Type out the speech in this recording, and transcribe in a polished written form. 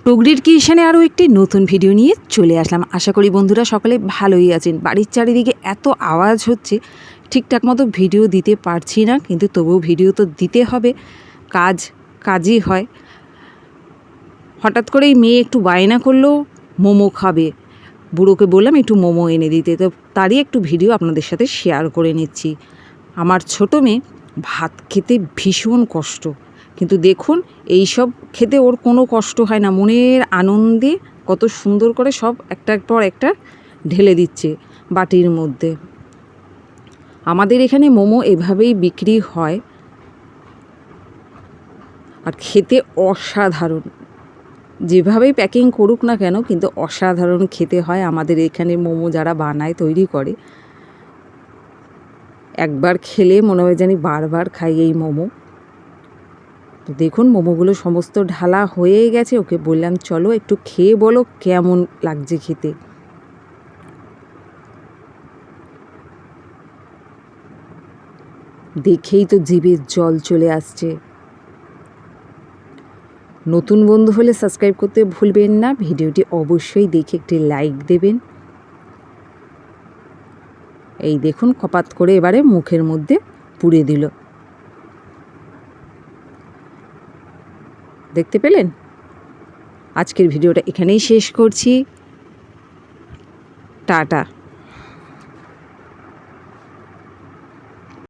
টুগরির কিচেনে আরও একটি নতুন ভিডিও নিয়ে চলে আসলাম। আশা করি বন্ধুরা সকলে ভালোই আছেন। বাড়ির চারিদিকে এত আওয়াজ হচ্ছে, ঠিকঠাক মতো ভিডিও দিতে পারছি না, কিন্তু তবুও ভিডিও তো দিতে হবে, কাজই হয়। হঠাৎ করে এই মেয়ে একটু বায়না করলো মোমো খাবে, বুড়োকে বললাম একটু মোমো এনে দিতে, তো তারই একটু ভিডিও আপনাদের সাথে শেয়ার করে নিচ্ছি। আমার ছোটো মেয়ে ভাত খেতে ভীষণ কষ্ট, কিন্তু দেখুন এই সব খেতে ওর কোনো কষ্ট হয় না, মনের আনন্দে কত সুন্দর করে সব একটার পর একটা ঢেলে দিচ্ছে বাটির মধ্যে। আমাদের এখানে মোমো এভাবেই বিক্রি হয়, আর খেতে অসাধারণ। যেভাবেই প্যাকিং করুক না কেন, কিন্তু অসাধারণ খেতে হয়। আমাদের এখানে মোমো যারা বানায়, তৈরি করে, একবার খেলে মনে হয় জানি বারবার খাই এই মোমো। তো দেখুন মোমোগুলো সমস্ত ঢালা হয়ে গেছে। ওকে বললাম চলো একটু খেয়ে বলো কেমন লাগছে খেতে। দেখেই তো জিভে জল চলে আসছে। নতুন বন্ধু হলে সাবস্ক্রাইব করতে ভুলবেন না, ভিডিওটি অবশ্যই দেখে একটি লাইক দেবেন। এই দেখুন কপাত করে এবারে মুখের মধ্যে পুরে দিল। দেখতে পেলেন? আজকের ভিডিওটা এখানেই শেষ করছি। টাটা।